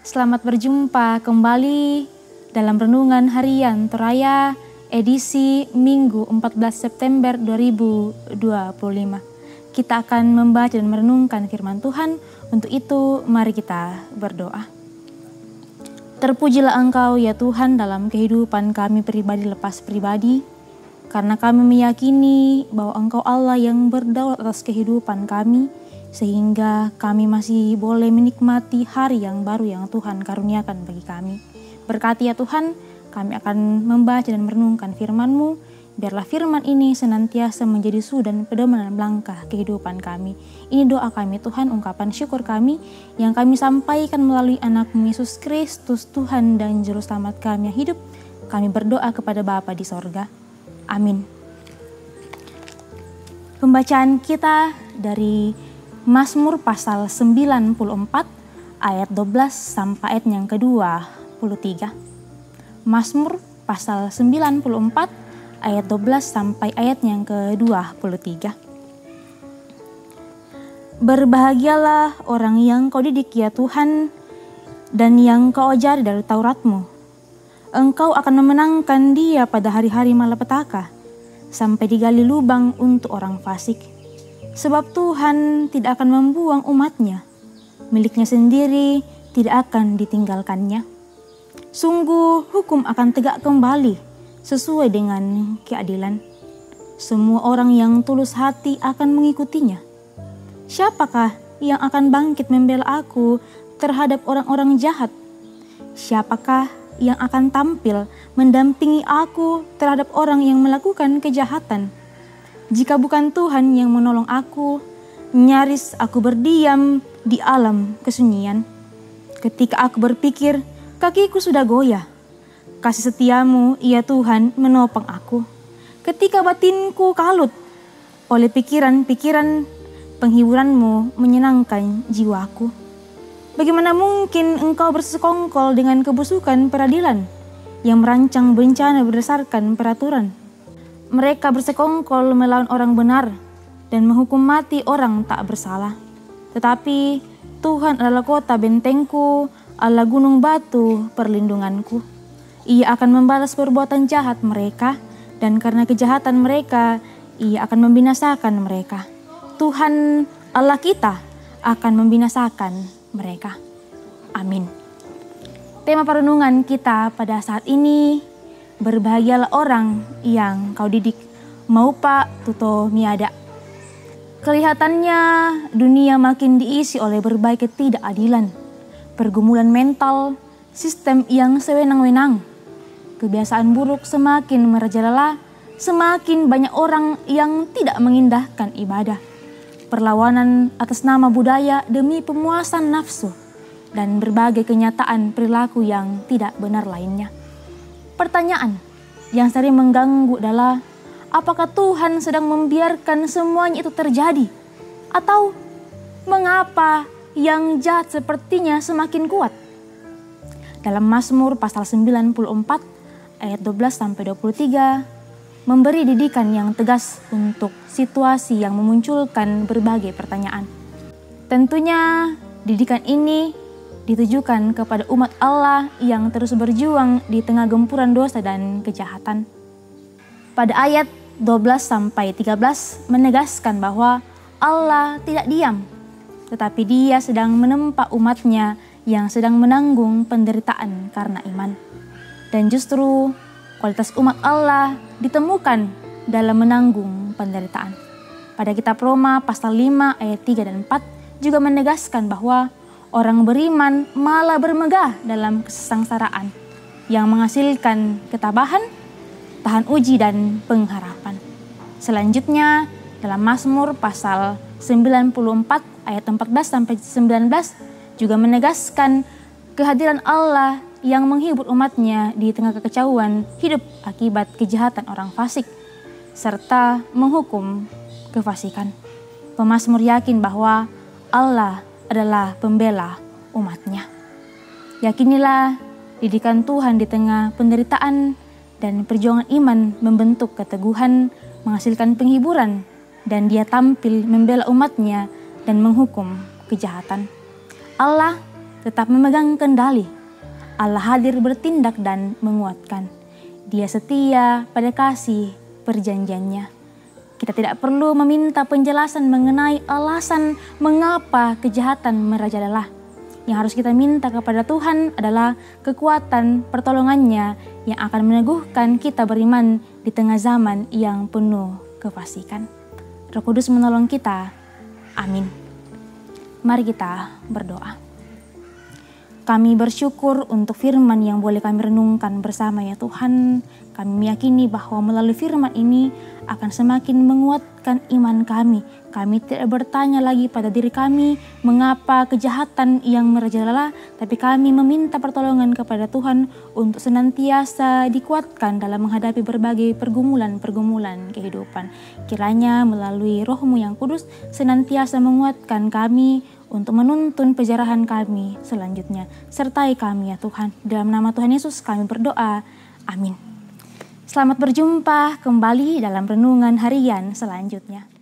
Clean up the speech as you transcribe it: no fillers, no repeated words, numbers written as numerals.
Selamat berjumpa kembali dalam Renungan Harian Toraya edisi Minggu 14 September 2025. Kita akan membaca dan merenungkan firman Tuhan. Untuk itu mari kita berdoa. Terpujilah Engkau ya Tuhan dalam kehidupan kami pribadi lepas pribadi, karena kami meyakini bahwa Engkau Allah yang berdaulat atas kehidupan kami, sehingga kami masih boleh menikmati hari yang baru yang Tuhan karuniakan bagi kami. Berkati ya Tuhan, kami akan membaca dan merenungkan firman-Mu. Biarlah firman ini senantiasa menjadi suri dan pedoman dalam langkah kehidupan kami. Ini doa kami Tuhan, ungkapan syukur kami yang kami sampaikan melalui anak-Mu Yesus Kristus, Tuhan dan Juru Selamat kami yang hidup. Kami berdoa kepada Bapa di sorga. Amin. Pembacaan kita dari Mazmur pasal 94 ayat 12 sampai ayat yang ke-23. Mazmur pasal 94 ayat 12 sampai ayat yang ke-23. Berbahagialah orang yang Kau didik ya Tuhan, dan yang Kau ajari dari Taurat-Mu. Engkau akan memenangkan dia pada hari-hari malapetaka, sampai digali lubang untuk orang fasik. Sebab Tuhan tidak akan membuang umat-Nya, miliknya sendiri tidak akan ditinggalkannya. Sungguh hukum akan tegak kembali sesuai dengan keadilan. Semua orang yang tulus hati akan mengikutinya. Siapakah yang akan bangkit membela aku terhadap orang-orang jahat? Siapakah yang akan tampil mendampingi aku terhadap orang yang melakukan kejahatan? Jika bukan Tuhan yang menolong aku, nyaris aku berdiam di alam kesunyian. Ketika aku berpikir, kakiku sudah goyah. Kasih Setiamu, ya Tuhan, menopang aku. Ketika batinku kalut oleh pikiran-pikiran, penghiburan-Mu menyenangkan jiwaku. Bagaimana mungkin Engkau bersekongkol dengan kebusukan peradilan yang merancang bencana berdasarkan peraturan? Mereka bersekongkol melawan orang benar dan menghukum mati orang tak bersalah. Tetapi Tuhan adalah kota bentengku, Allah gunung batu perlindunganku. Ia akan membalas perbuatan jahat mereka, dan karena kejahatan mereka, Ia akan membinasakan mereka. Tuhan Allah kita akan membinasakan mereka. Amin. Tema perenungan kita pada saat ini, berbahagialah orang yang Kau didik, maupa tuto miada. Kelihatannya dunia makin diisi oleh berbagai ketidakadilan, pergumulan mental, sistem yang sewenang-wenang. Kebiasaan buruk semakin merajalela, semakin banyak orang yang tidak mengindahkan ibadah. Perlawanan atas nama budaya demi pemuasan nafsu, dan berbagai kenyataan perilaku yang tidak benar lainnya. Pertanyaan yang sering mengganggu adalah, apakah Tuhan sedang membiarkan semuanya itu terjadi? Atau mengapa yang jahat sepertinya semakin kuat? Dalam Mazmur pasal 94 ayat 12-23 memberi didikan yang tegas untuk situasi yang memunculkan berbagai pertanyaan. Tentunya didikan ini ditujukan kepada umat Allah yang terus berjuang di tengah gempuran dosa dan kejahatan. Pada ayat 12-13 menegaskan bahwa Allah tidak diam, tetapi Dia sedang menempa umat-Nya yang sedang menanggung penderitaan karena iman. Dan justru kualitas umat Allah ditemukan dalam menanggung penderitaan. Pada kitab Roma pasal 5 ayat 3 dan 4 juga menegaskan bahwa orang beriman malah bermegah dalam kesengsaraan yang menghasilkan ketabahan, tahan uji, dan pengharapan. Selanjutnya dalam Mazmur pasal 94 ayat 14-19 juga menegaskan kehadiran Allah yang menghibur umat-Nya di tengah kekacauan hidup akibat kejahatan orang fasik, serta menghukum kefasikan. Pemazmur yakin bahwa Allah adalah pembela umat-Nya. Yakinilah didikan Tuhan di tengah penderitaan, dan perjuangan iman membentuk keteguhan, menghasilkan penghiburan, dan Dia tampil membela umat-Nya dan menghukum kejahatan. Allah tetap memegang kendali. Allah hadir bertindak dan menguatkan. Dia setia pada kasih perjanjiannya. Kita tidak perlu meminta penjelasan mengenai alasan mengapa kejahatan merajalela. Yang harus kita minta kepada Tuhan adalah kekuatan pertolongannya yang akan meneguhkan kita beriman di tengah zaman yang penuh kefasikan. Roh Kudus menolong kita. Amin. Mari kita berdoa. Kami bersyukur untuk firman yang boleh kami renungkan bersama ya Tuhan. Kami meyakini bahwa melalui firman ini akan semakin menguatkan iman kami. Kami tidak bertanya lagi pada diri kami mengapa kejahatan yang merajalela, tapi kami meminta pertolongan kepada Tuhan untuk senantiasa dikuatkan dalam menghadapi berbagai pergumulan-pergumulan kehidupan. Kiranya melalui Roh-Mu yang kudus senantiasa menguatkan kami untuk menuntun perjalanan kami selanjutnya. Sertai kami ya Tuhan. Dalam nama Tuhan Yesus kami berdoa. Amin. Selamat berjumpa kembali dalam renungan harian selanjutnya.